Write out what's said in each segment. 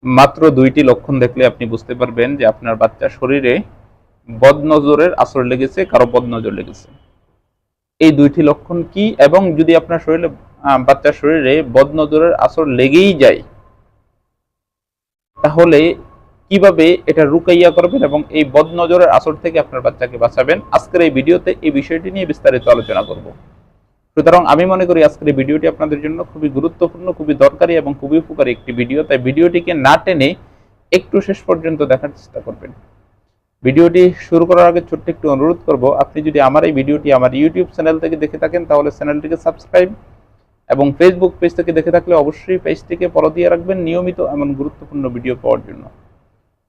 মাত্র 2টি লক্ষণ দেখলে আপনি বুঝতে পারবেন যে আপনার বাচ্চার শরীরে বদনজরের আসর লেগেছে, কারো বদনজর লেগেছে। এই 2টি লক্ষণ কি, এবং যদি আপনার শরীরে বাচ্চার শরীরে বদনজরের আসর লেগেই যায়, তাহলে কিভাবে এটা রুকাইয়া করবেন এবং এই বদনজরের আসর থেকে আপনার বাচ্চাকে বাঁচাবেন, আজকের এই ভিডিওতে এই বিষয়টি নিয়ে বিস্তারিত আলোচনা করব। সুতরাং আমি মনে করি আজকের এই ভিডিওটি আপনাদের জন্য খুবই গুরুত্বপূর্ণ, খুবই দরকারি এবং খুবই উপকারী একটি ভিডিও। তাই ভিডিওটিকে না টেনে একটু শেষ পর্যন্ত দেখার চেষ্টা করবেন। ভিডিওটি শুরু করার আগে ছোট্ট একটু অনুরোধ করব, আপনি যদি আমার এই ভিডিওটি আমার ইউটিউব চ্যানেল থেকে দেখে থাকেন তাহলে চ্যানেলটিকে সাবস্ক্রাইব, এবং ফেসবুক পেজ থেকে দেখে থাকলে অবশ্যই পেজটিকে ফলো দিয়ে রাখবেন নিয়মিত এমন গুরুত্বপূর্ণ ভিডিও পাওয়ার জন্য।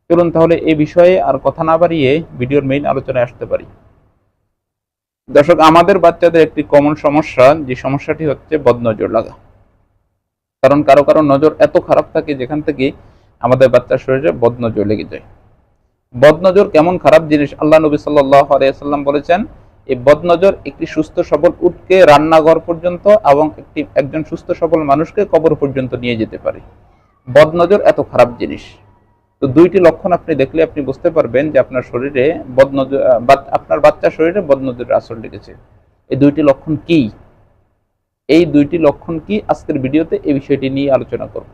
চলুন তাহলে এই বিষয়ে আর কথা না বাড়িয়ে ভিডিওর মেইন আলোচনায় আসতে পারি। দর্শক, আমাদের বাচ্চাদের একটি কমন সমস্যা, যে সমস্যাটি হচ্ছে বদনজর লাগা। কারণ কারো কারো নজর এত খারাপ থাকে যেখান থেকে আমাদের বাচ্চার শরীরে বদনজর লেগে যায়। বদনজর কেমন খারাপ জিনিস, আল্লাহ নবী সাল্লাল্লাহু আলাইহি ওয়াসাল্লাম বলেছেন, এই বদনজর একটি সুস্থ সবল উটকে রান্নাঘর পর্যন্ত এবং একজন সুস্থ সবল মানুষকে কবর পর্যন্ত নিয়ে যেতে পারে। বদনজর এত খারাপ জিনিস। তো 2টি লক্ষণ আপনি দেখলে আপনি বুঝতে পারবেন যে আপনার শরীরে বদনজর, আপনার বাচ্চার শরীরে বদনজরের আসর লেগেছে। এই 2টি লক্ষণ কি, এই 2টি লক্ষণ কি, আজকের ভিডিওতে এই বিষয়টি নিয়ে আলোচনা করব।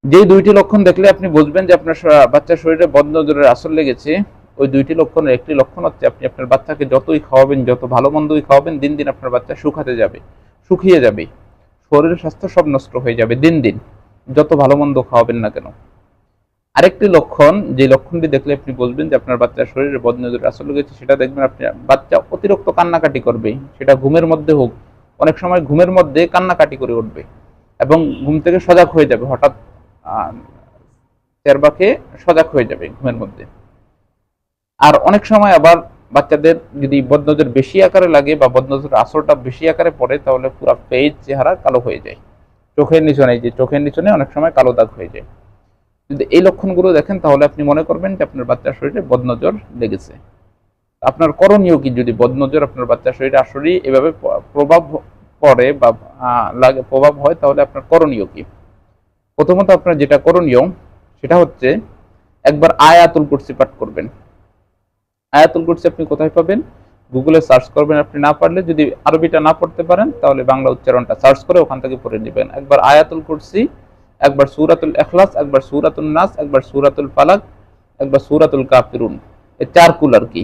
যে 2টি লক্ষণ দেখলে আপনি বুঝবেন যে আপনার বাচ্চার শরীরে বদনজরের আসর লেগেছে, ওই 2টি লক্ষণের একটি লক্ষণ হচ্ছে আপনি আপনার বাচ্চাকে যতই খাওয়াবেন, যত ভালো মন্দই খাওয়াবেন, দিন দিন আপনার বাচ্চা শুকিয়ে যাবে, শরীরের স্বাস্থ্য সব নষ্ট হয়ে যাবে দিন দিন, যত ভালো মন্দ খাওয়াবেন না কেন। আরেকটি লক্ষণ, যে লক্ষণটি দেখলে আপনি বলবেন যে আপনার বাচ্চার শরীরে বদনজরের আসর লেগেছে, সেটা দেখবেন আপনার বাচ্চা অতিরিক্ত কান্নাকাটি করবে, সেটা ঘুমের মধ্যে হোক। অনেক সময় ঘুমের মধ্যে কান্নাকাটি করে উঠবে এবং ঘুম থেকে সজাগ হয়ে যাবে, হঠাৎ চেরবাকে সজাগ হয়ে যাবে ঘুমের মধ্যে। আর অনেক সময় আবার বাচ্চাদের যদি বদনজর বেশি আকারে লাগে বা বদনজরের আসরটা বেশি আকারে পড়ে, তাহলে পুরো ফেস চেহারা কালো হয়ে যায়, চোখের নিচনে অনেক সময় কালো দাগ হয়ে যায়। যদি এই লক্ষণগুলো দেখেন তাহলে আপনি মনে করবেন যে আপনার বাচ্চার শরীরে বদনজর লেগেছে। আপনার করণীয় কি, যদি বদনজর আপনার বাচ্চার শরীরে আসলে এভাবে প্রভাব পড়ে বা প্রভাব হয়, তাহলে আপনার করণীয় কি? প্রথমত আপনার যেটা করণীয় সেটা হচ্ছে একবার আয়াতুল কুরসি পাঠ করবেন। আয়াতুল কুরসি আপনি কোথায় পাবেন? গুগলে সার্চ করবেন। আপনি না পারলে, যদি আরবিটা না পড়তে পারেন, তাহলে বাংলা উচ্চারণটা সার্চ করে ওখান থেকে পড়ে নেবেন। একবার আয়াতুল কুরসি, একবার সূরাতুল ইখলাস, একবার সূরাতুন নাস, একবার সূরাতুল ফালাক, একবার সূরাতুল কাফিরুন। এই 4 কুল আর কি।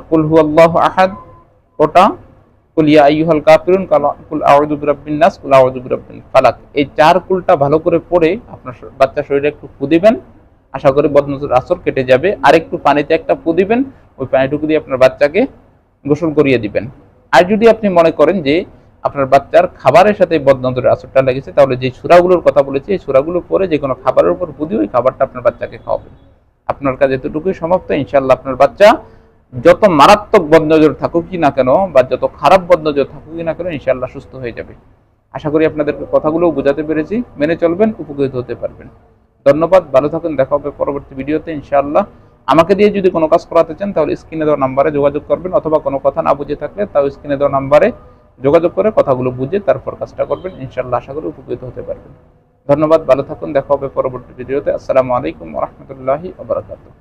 কুল হুয়াল্লাহু আহাদ ওটা, কুল ইয়া আইয়ুহাল কাফিরুন, কুল আউযু বিরাব্বিন নাস, কুল আউযু বিরাব্বিল ফালাক। এই 4 কুলটা ভালো করে পড়ে আপনার বাচ্চার শরীরে একটু ফু দিবেন, আশা করি বদনজর আসর কেটে যাবে। আর একটু পানিতে একটা ফু দিবেন, ওই পানিটুকু দিয়ে আপনার বাচ্চাকে গোসল করিয়ে দিবেন। আর যদি আপনি মনে করেন যে আপনার বাচ্চার খাবারের সাথে বদনজরের আসরটা লেগেছে, তাহলে যে সূরাগুলোর কথা বলেছি, এই সূরাগুলো পড়ে যে কোনো খাবারের উপর ফু দিয়ে ওই খাবারটা আপনার বাচ্চাকে খাওয়াবেন। আপনার কাজ এতটুকুই সমাপ্ত। ইনশাআল্লাহ আপনার বাচ্চা যত মারাত্মক বদনজর থাকুকই না কেন বা যত খারাপ বদনজর থাকুকই না কেন, ইনশাআল্লাহ সুস্থ হয়ে যাবে। আশা করি আপনাদের কথাগুলো বোঝাতে পেরেছি। মেনে চলবেন, উপকৃত হতে পারবেন। ধন্যবাদ, ভালো থাকুন, দেখা হবে পরবর্তী ভিডিওতে ইনশাআল্লাহ। আমাকে দিয়ে যদি কোনো কাজ করাতে চান তাহলে স্ক্রিনে দেওয়া নাম্বারে যোগাযোগ করবেন, অথবা কোনো কথা না বুঝে থাকলে তাও স্ক্রিনে দেওয়া নাম্বারে যোগাযোগ করে কথাগুলো বুঝে তারপর কাজটা করবেন। ইনশাআল্লাহ আশা করি উপকৃত হতে পারবেন। ধন্যবাদ, ভালো থাকুন, দেখা হবে পরবর্তী ভিডিওতে। আসসালামু আলাইকুম ওয়া রাহমাতুল্লাহি ওয়া বারাকাতুহু।